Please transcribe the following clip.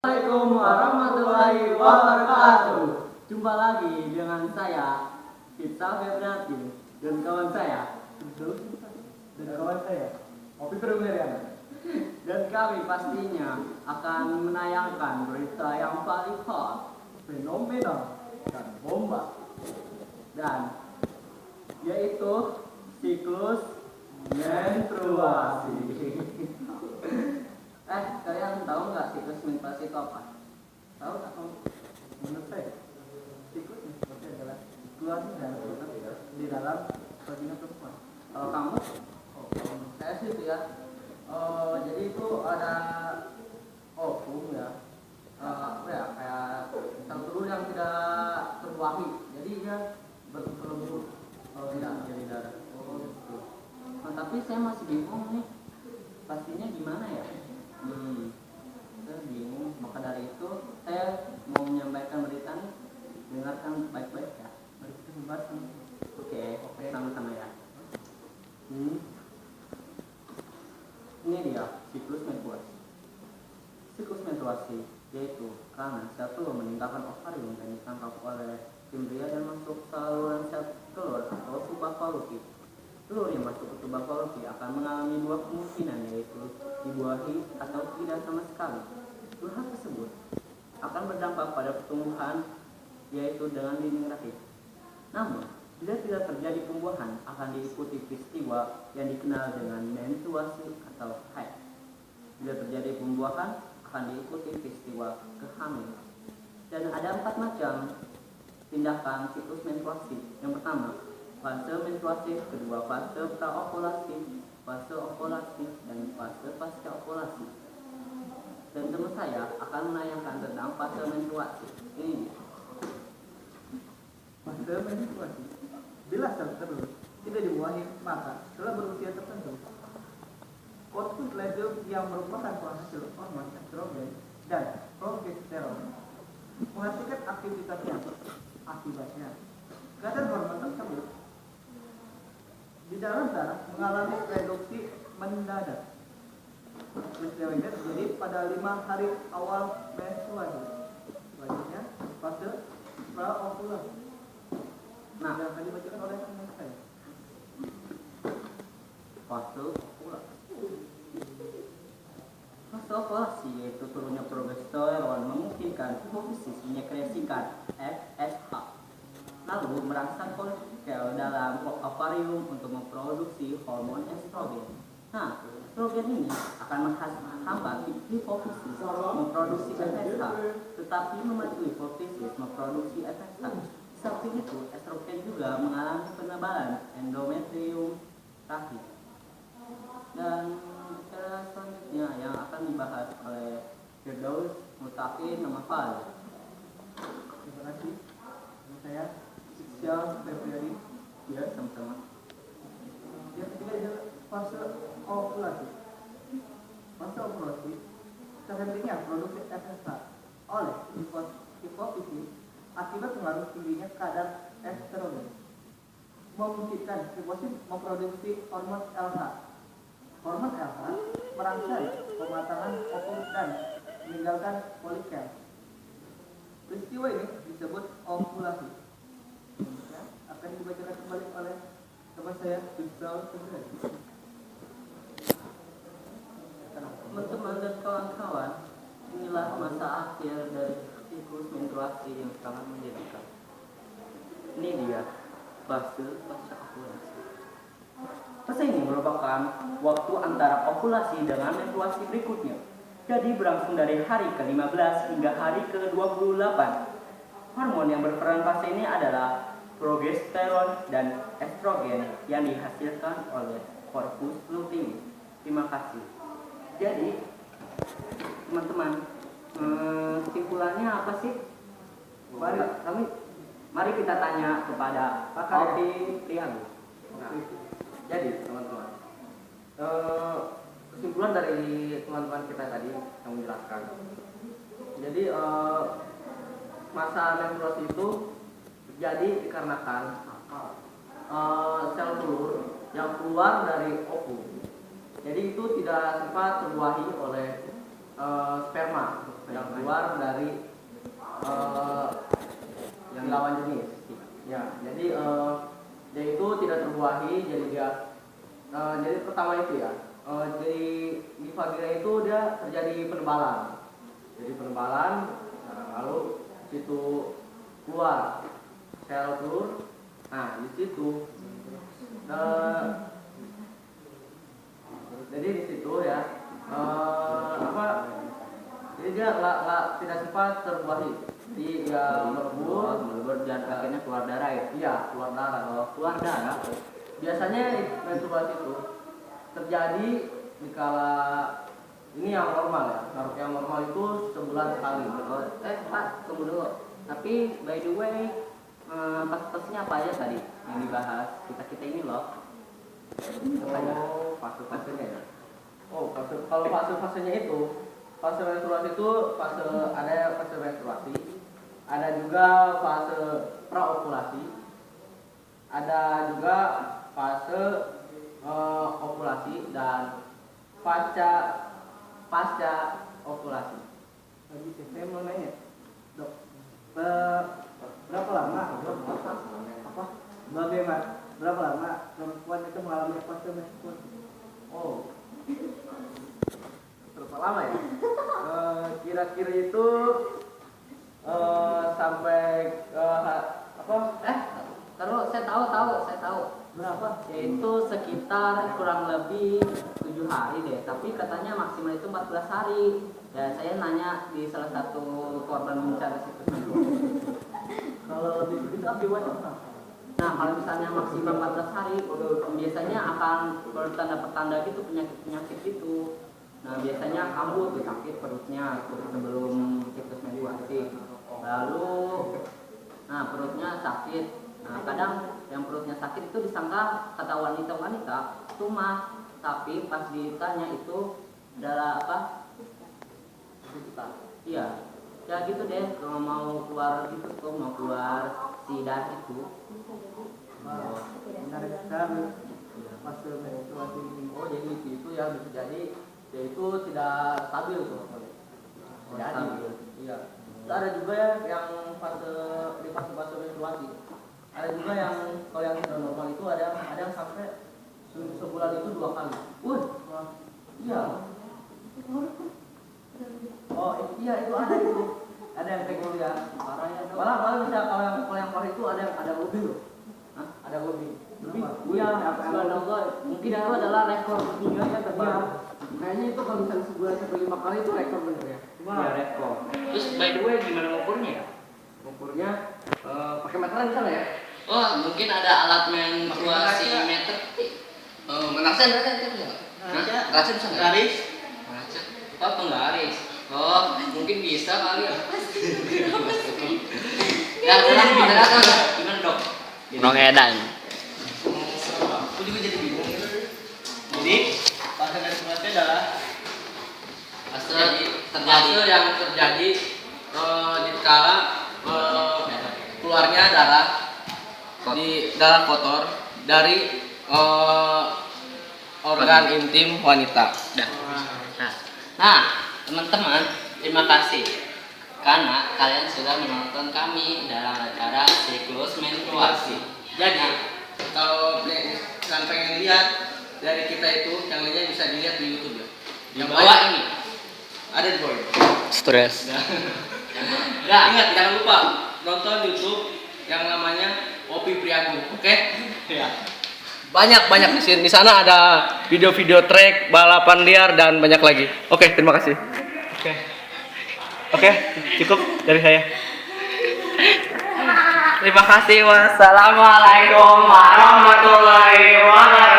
Assalamualaikum warahmatullahi wabarakatuh. Jumpa lagi dengan saya Pizza Febrati dan kawan saya Opi Perumerian. dan kami pastinya akan menayangkan berita yang paling hot, Fenomena dan bomba. dan yaitu siklus menstruasi. Kalian tahu nggak siklus menstruasi itu apa? Tahu nggak? Menurut saya, siklus menstruasi adalah situasi dan proses di dalam vagina perempuan. Kalau kamu? Saya sih itu ya. Jadi itu ada ovum ya. Apa ya, kayak sel telur yang tidak terbuahi. Jadi dia bertelur kalau tidak jadi darah. Oh gitu. Nah, tapi saya masih bingung nih. Pastinya gimana ya? Saya bingung. Maka dari itu saya mau menyampaikan berita nih. Dengarkan baik-baik ya. Mari kita membahas. Oke, sama-sama ya. Ini dia siklus menstruasi. Siklus menstruasi yaitu karena sel telur meninggalkan ovarium dan ditangkap oleh embrio dan masuk saluran sel telur atau tuba fallopi. Telur yang masuk ke tuba fallopi akan mengalami dua kemungkinan, yaitu dibuahi atau tidak sama sekali. Dua hal tersebut akan berdampak pada pertumbuhan, yaitu dengan dinding rahim. Namun, bila tidak terjadi pembuahan, akan diikuti peristiwa yang dikenal dengan menstruasi atau haid. Bila terjadi pembuahan, akan diikuti peristiwa kehamilan. Dan ada 4 macam tindakan siklus menstruasi. Yang pertama, fase menstruasi, kedua fase praovulasi, fase ovulasi, dan fase pasca ovulasi. Dan teman saya akan menayangkan tentang fase menstruasi. Ini Fase menstruasi. Bila sel telur tidak dibuahi, maka setelah berusia tertentu, output level yang merupakan penghasil hormon estrogen dan progesteron menghentikan aktivitasnya. Akibatnya, kadar hormon tersebut di dalam darah mengalami reduksi mendadak. Peristiwa ini terjadi pada 5 hari awal menstruasi. Selanjutnya, fase praovulasi. Nah, yang akan dibacakan oleh teman saya. fase ovulasi. Fase ovulasi yaitu turunnya progesteron memungkinkan hipofisis menyekresikan FSH, lalu merangsang folikel dalam ovarium untuk memproduksi hormon estrogen. Nah, estrogen ini akan menghambat hipofisis memproduksi FSH, tetapi memacu hipofisis memproduksi FSH. Samping itu, estrogen juga mengalami penebalan endometrium rahim. Dan selanjutnya yang akan dibahas oleh Firdaus Mutaqin Namafal. Terima kasih. Saya Sial Februari. Ya, sama-sama. Yang ketiga adalah fase ovulasi. Fase ovulasi terhentinya produksi FSH oleh hipofisis akibat pengaruh tingginya kadar estrogen, memungkinkan hipofisis memproduksi hormon LH. Hormon LH merangsang pematangan ovum dan meninggalkan folikel. Peristiwa ini disebut ovulasi. Ya, akan dibacakan kembali oleh teman saya Rizal Februari. Teman-teman dan kawan-kawan, inilah masa akhir dari siklus menstruasi yang sangat menjadikan. Ini dia fase pasca ovulasi. Fase ini merupakan waktu antara ovulasi dengan menstruasi berikutnya. Jadi berlangsung dari hari ke-15 hingga hari ke-28. Hormon yang berperan fase ini adalah progesteron dan estrogen yang dihasilkan oleh korpus luteum. Terima kasih. Jadi, teman-teman, kesimpulannya apa sih? Mari kita tanya kepada Pak Opi Prihagu. Nah, jadi teman-teman, kesimpulan dari teman-teman kita tadi yang menjelaskan. Jadi masa menstruasi itu terjadi dikarenakan sel telur yang keluar dari ovum. Jadi itu tidak sempat terbuahi oleh sperma yang luar dari yang lawan jenis. Ya, jadi dia itu tidak terbuahi, jadi dia jadi pertama itu ya, jadi di vagina itu dia terjadi penebalan. Jadi penebalan, lalu situ keluar sel telur. Nah, di situ jadi di situ ya jadi dia tidak sempat terbuahi. Jadi ya melebur dan akhirnya keluar darah ya. Iya, keluar darah. Keluar darah. Biasanya menstruasi itu terjadi di kala ini yang normal ya. Yang normal itu sebulan sekali. Pak, tunggu dulu. Tapi by the way, fase-fasenya apa aja tadi yang dibahas kita ini loh? Fase-fasenya ya. Kalau fase-fasenya itu, fase menstruasi itu ada fase menstruasi, ada juga fase praovulasi, ada juga fase ovulasi dan pasca ovulasi. Saya mau nanya, dok, berapa lama berapa lama perempuan itu mengalami fase menstruasi? Oh, berapa lama ya? Kira-kira itu sampai Terus saya tahu. berapa? Yaitu sekitar kurang lebih 7 hari deh. Tapi katanya maksimal itu 14 hari. Ya saya nanya di salah satu korban bencana situs menstruasi. Kalau lebih begitu akibatnya apa? Nah, kalau misalnya maksimal 14 hari, biasanya akan bertanda-pertanda gitu, penyakit-penyakit gitu. Nah, biasanya kambuh tuh sakit perutnya sebelum siklus menstruasi. Lalu, perutnya sakit. Nah, kadang yang perutnya sakit itu disangka kata wanita-wanita itu mah, tapi pas ditanya itu adalah apa? Iya, ya gitu deh. Kalau mau keluar gitu tuh, mau keluar si darah itu. Menarik sekali fase menstruasi ini. Oh, jadi itu ya bisa jadi dia itu tidak stabil tuh. Jadi, iya. Terus ada juga ya yang di fase menstruasi. Ada juga yang kalau yang sudah normal itu ada yang sampai sebulan itu 2 kali. Iya. Oh iya itu ada itu. Ada yang kayak gitu ya. Parah ya dong. Malah bisa kalau yang parah itu ada lebih loh. Hah? Ada lebih. Iya, subhanallah. Mungkin itu adalah rekor dunia yang terbaru. Kayaknya itu kalau misalnya sebulan sampai 5 kali itu rekor bener ya. Iya, rekor. Terus by the way gimana ngukurnya ya? Ukurnya pakai meteran bisa nggak ya? Oh, mungkin ada alat menstruasi meter. Menaksen bisa nggak? Racun bisa nggak? Garis. Racun. Oh, penggaris. Oh, mungkin bisa kali ya. Ya, udah gimana dok? Nongedan. Aku juga jadi bingung. Jadi fase menstruasi adalah fase yang terjadi di kala keluarnya darah kotor dari organ intim wanita. Nah, teman-teman, terima kasih karena kalian sudah menonton kami dalam acara siklus menstruasi. Jadi, kalau kalian pengen lihat dari kita itu, yang lainnya bisa dilihat di YouTube ya. Yang bawah ini ada di bawah. Stres. Nah, ingat jangan lupa nonton YouTube yang namanya Opi Priagung, oke? Ya. Banyak di sana ada video-video trek, balapan liar dan banyak lagi. Oke, terima kasih. Oke, cukup dari saya. Terima kasih. Wassalamualaikum warahmatullahi wabarakatuh.